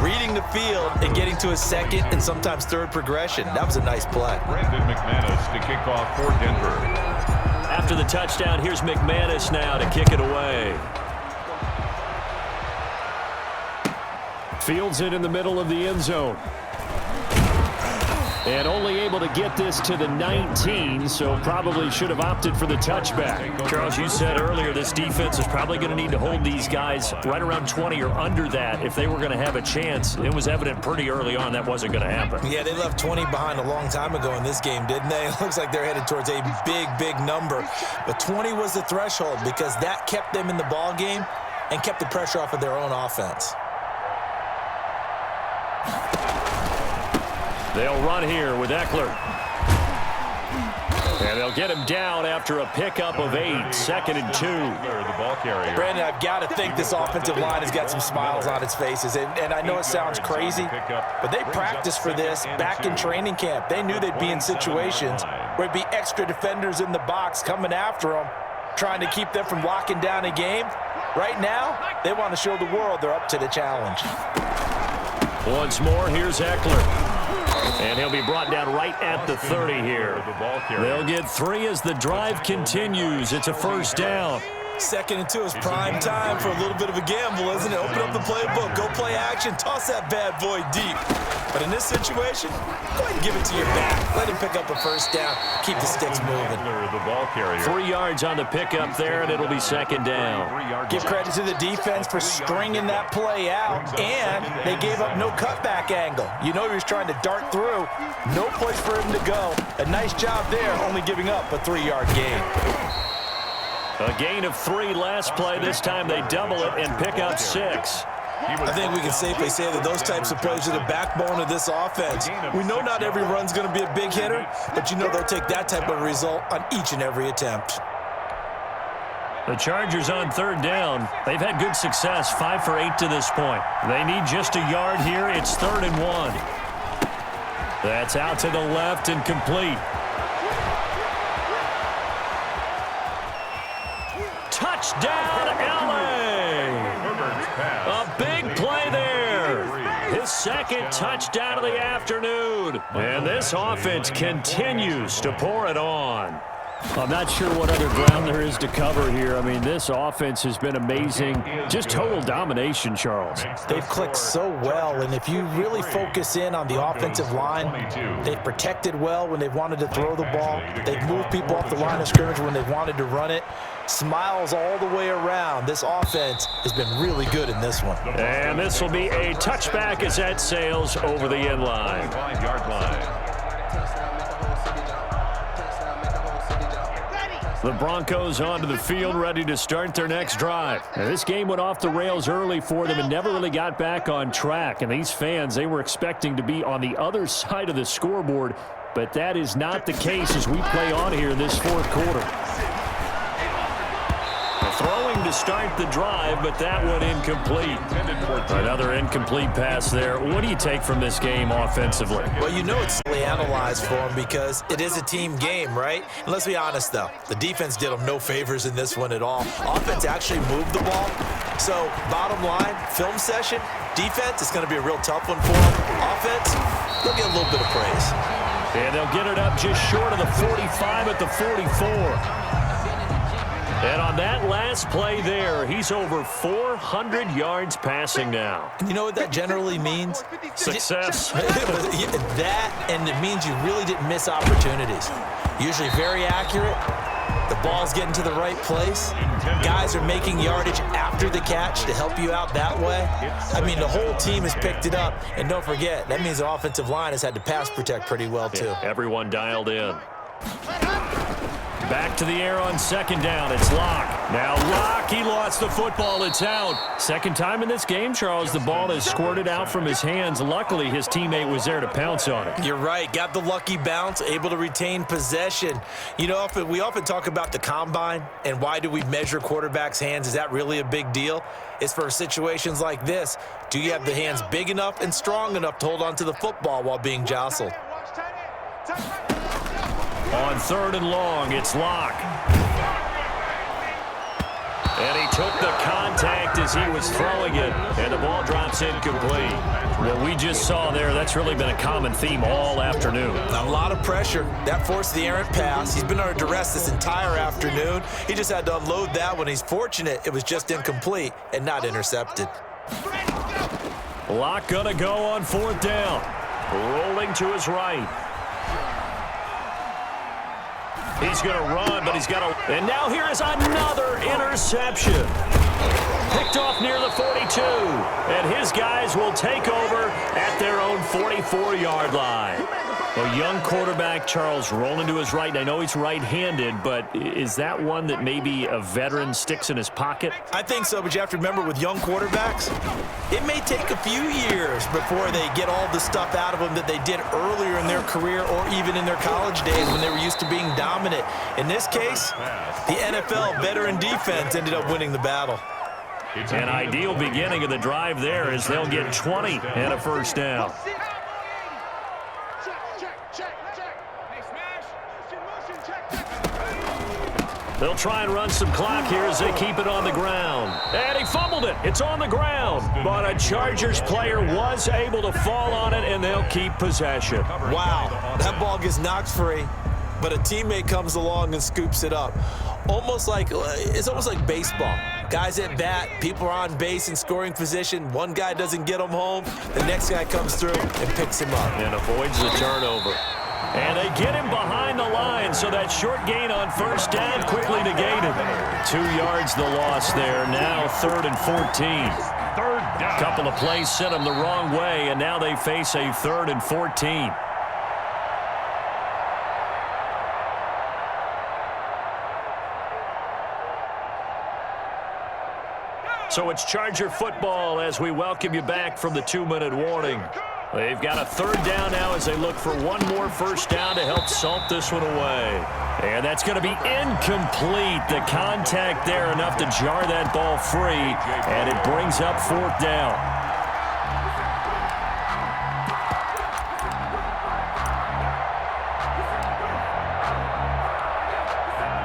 reading the field and getting to his second and sometimes third progression. That was a nice play. Brandon McManus to kick off for Denver. After the touchdown, here's McManus now to kick it away. Fields it in the middle of the end zone. And only able to get this to the 19, so probably should have opted for the touchback. Charles, you said earlier this defense is probably going to need to hold these guys right around 20 or under that if they were going to have a chance. It was evident pretty early on that wasn't going to happen. Yeah, they left 20 behind a long time ago in this game, didn't they? It looks like they're headed towards a big, big number. But 20 was the threshold because that kept them in the ball game and kept the pressure off of their own offense. They'll run here with Eckler. And they'll get him down after a pickup of 8, second and 2. The ball carrier. Brandon, I've got to think this offensive line has got some smiles on its faces. And I know it sounds crazy, but they practiced for this back in training camp. They knew they'd be in situations where it'd be extra defenders in the box coming after them, trying to keep them from locking down a game. Right now, they want to show the world they're up to the challenge. Once more, here's Eckler. And he'll be brought down right at the 30 here. They'll get 3 as the drive continues. It's a first down. 2nd and 2 is prime time for a little bit of a gamble, isn't it? Open up the playbook, go play action, toss that bad boy deep. But in this situation, go ahead and give it to your back. Let him pick up a first down. Keep the sticks moving. The ball carrier. 3 yards on the pickup there, and it'll be 2nd down. Give credit to the defense for stringing that play out, and they gave up no cutback angle. You know he was trying to dart through. No place for him to go. A nice job there, only giving up a 3-yard gain. A gain of 3 last play. This time they double it and pick up 6. I think we can safely say that those types of plays are the backbone of this offense. We know not every run's going to be a big hitter, but you know they'll take that type of result on each and every attempt. The Chargers on 3rd down. They've had good success, 5 for 8 to this point. They need just a yard here. It's 3rd and 1. That's out to the left and complete. Touchdown, LA! A big play there. His 2nd touchdown of the afternoon. And this offense continues to pour it on. I'm not sure what other ground there is to cover here. I mean, this offense has been amazing. Just total domination, Charles. They've clicked so well, and if you really focus in on the offensive line, they've protected well when they've wanted to throw the ball. They've moved people off the line of scrimmage when they've wanted to run it. Smiles all the way around. This offense has been really good in this one. And this will be a touchback as that sails over the end line. 5-yard line. The Broncos onto the field, ready to start their next drive. Now, this game went off the rails early for them and never really got back on track. And these fans, they were expecting to be on the other side of the scoreboard, but that is not the case as we play on here in this 4th quarter. Throwing to start the drive, but that one incomplete. Another incomplete pass there. What do you take from this game offensively? Well, you know it's really analyzed for them because it is a team game, right? And let's be honest, though. The defense did them no favors in this one at all. Offense actually moved the ball. So, bottom line, film session, defense, it's going to be a real tough one for them. Offense, they'll get a little bit of praise. And they'll get it up just short of the 45 at the 44. And on that last play there, he's over 400 yards passing now. And you know what that generally means? Success. That, and it means you really didn't miss opportunities. Usually very accurate. The ball's getting to the right place. Guys are making yardage after the catch to help you out that way. I mean, the whole team has picked it up. And don't forget, that means the offensive line has had to pass protect pretty well, too. Yeah, everyone dialed in. Back to the air on 2nd down. It's Locke. Now Locke, he lost the football. It's out. 2nd time in this game, Charles, the ball has squirted out from his hands. Luckily, his teammate was there to pounce on it. You're right. Got the lucky bounce, able to retain possession. You know, we often talk about the combine and why do we measure quarterbacks' hands. Is that really a big deal? It's for situations like this. Do you have the hands big enough and strong enough to hold on to the football while being jostled? On 3rd and long, it's Locke. And he took the contact as he was throwing it, and the ball drops incomplete. What we just saw there, that's really been a common theme all afternoon. A lot of pressure. That forced the errant pass. He's been under duress this entire afternoon. He just had to unload that one. He's fortunate it was just incomplete and not intercepted. Locke gonna go on 4th down. Rolling to his right. He's going to run, but he's got to... And now here is another interception. Picked off near the 42. And his guys will take over at their own 44-yard line. A young quarterback, Charles, rolling to his right. I know he's right-handed, but is that one that maybe a veteran sticks in his pocket? I think so, but you have to remember with young quarterbacks, it may take a few years before they get all the stuff out of them that they did earlier in their career or even in their college days when they were used to being dominant. In this case, the NFL veteran defense ended up winning the battle. An ideal beginning of the drive there as they'll get 20 and a first down. They'll try and run some clock here as they keep it on the ground. And he fumbled it. It's on the ground. But a Chargers player was able to fall on it, and they'll keep possession. Wow, that ball gets knocked free. but a teammate comes along and scoops it up. It's almost like baseball. Guys at bat, people are on base in scoring position. One guy doesn't get him home. The next guy comes through and picks him up. And avoids the turnover. And they get him behind the line, so that short gain on first down quickly negated. 2 yards the loss there. Now 3rd and 14. Third down. Couple of plays sent them the wrong way, and now they face a 3rd and 14. So it's Charger football as we welcome you back from the 2-minute warning. They've got a 3rd down now as they look for one more first down to help salt this one away. And that's going to be incomplete. The contact there enough to jar that ball free, and it brings up 4th down.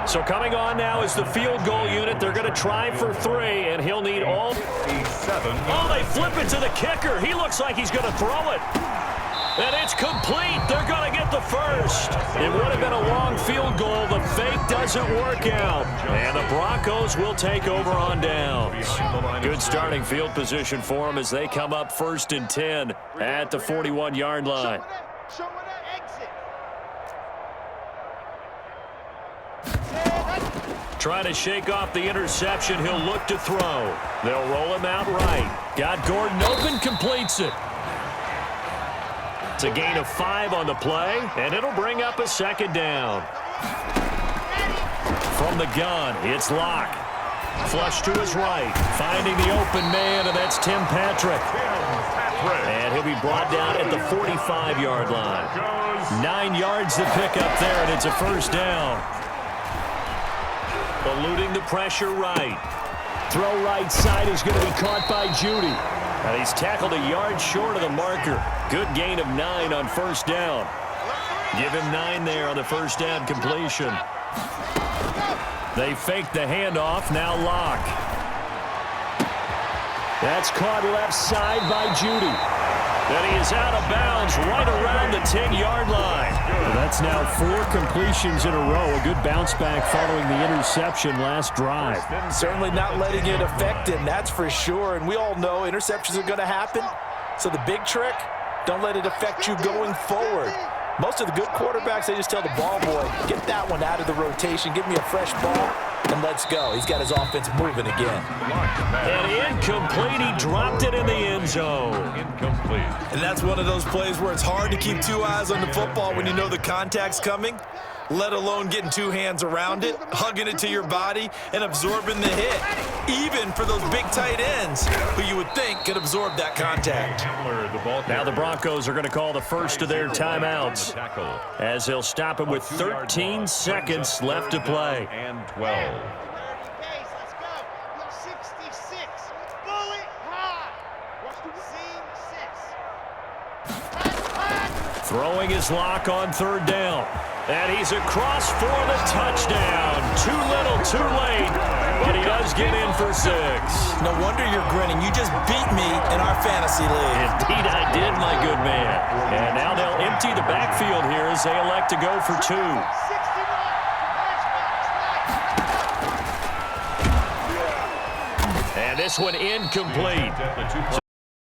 So coming on now is the field goal unit. They're going to try for 3, and he'll need all 7. Oh, they flip it to the kicker. He looks like he's going to throw it. And it's complete. They're going to get the first. It would have been a long field goal. The fake doesn't work out. And the Broncos will take over on downs. Good starting field position for them as they come up 1st and 10 at the 41-yard line. Trying to shake off the interception. He'll look to throw. They'll roll him out right. Got Gordon open, completes it. It's a gain of 5 on the play, and it'll bring up a 2nd down. From the gun, it's Locke. Flush to his right, finding the open man, and that's Tim Patrick. And he'll be brought down at the 45-yard line. 9 yards to pick up there, and it's a 1st down. Eluding the pressure right. Throw right side is going to be caught by Judy. And he's tackled a yard short of the marker. Good gain of 9 on 1st down. Give him 9 there on the 1st down completion. They fake the handoff. Now Locke. That's caught left side by Judy. And he is out of bounds right around the 10-yard line. Well, that's now 4 completions in a row. A good bounce back following the interception last drive. Certainly not letting it affect him, that's for sure. And we all know interceptions are going to happen. So the big trick, don't let it affect you going forward. Most of the good quarterbacks, they just tell the ball boy, get that one out of the rotation, give me a fresh ball, and let's go. He's got his offense moving again. And incomplete. He dropped it in the end zone. Incomplete. And that's one of those plays where it's hard to keep 2 eyes on the football when you know the contact's coming, let alone getting 2 hands around it, hugging it to your body, and absorbing the hit. Even for those big tight ends who you would think could absorb that contact. Now the Broncos are going to call the first of their timeouts as they'll stop him with 13 seconds left to play. And 12. Throwing his Lock on 3rd down. And he's across for the touchdown. Too little, too late, but he does get in for 6. No wonder you're grinning. You just beat me in our fantasy league. Indeed I did, my good man. And now they'll empty the backfield here as they elect to go for 2. And this one incomplete.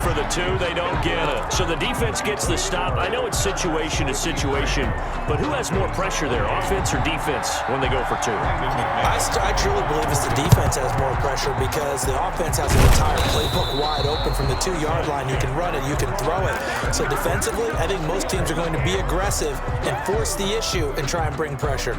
For the 2, they don't get it. So the defense gets the stop. I know it's situation to situation, but who has more pressure there, offense or defense, when they go for 2? I truly believe it's the defense has more pressure because the offense has an entire playbook wide open from the 2-yard line. You can run it, you can throw it. So defensively, I think most teams are going to be aggressive and force the issue and try and bring pressure.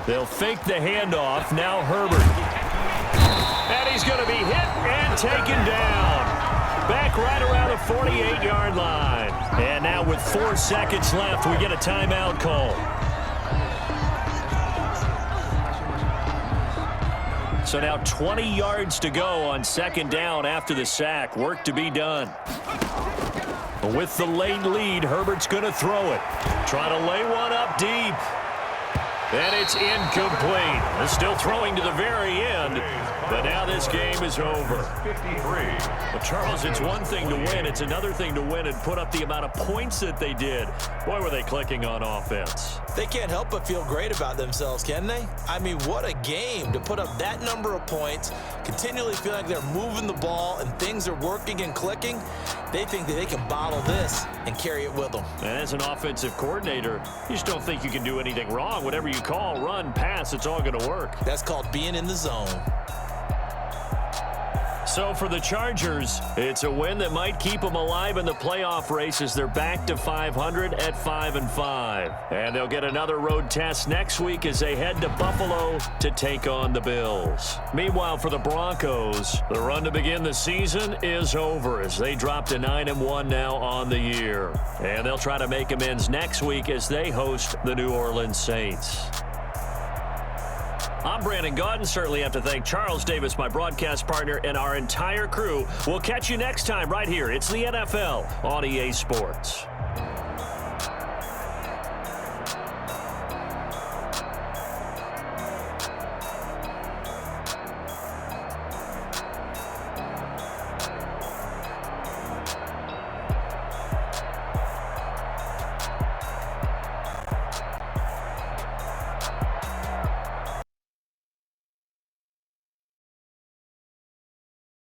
They'll fake the handoff. Now Herbert. And he's going to be hit and taken down. Back right around the 48-yard line. And now with 4 seconds left, we get a timeout call. So now 20 yards to go on 2nd down after the sack. Work to be done. With the late lead, Herbert's going to throw it. Trying to lay one up deep. And it's incomplete. They're still throwing to the very end, but now this game is over. 53. Well, Charles, it's one thing to win. It's another thing to win and put up the amount of points that they did. Boy, were they clicking on offense. They can't help but feel great about themselves, can they? I mean, what a game to put up that number of points, continually feel like they're moving the ball and things are working and clicking. They think that they can bottle this and carry it with them. And as an offensive coordinator, you just don't think you can do anything wrong. Whatever you call, run, pass, it's all going to work. That's called being in the zone. So for the Chargers, it's a win that might keep them alive in the playoff race as they're back to 500 at 5-5. And they'll get another road test next week as they head to Buffalo to take on the Bills. Meanwhile, for the Broncos, the run to begin the season is over as they drop to 9-1 now on the year. And they'll try to make amends next week as they host the New Orleans Saints. I'm Brandon Gaudin. Certainly have to thank Charles Davis, my broadcast partner, and our entire crew. We'll catch you next time right here. It's the NFL on EA Sports.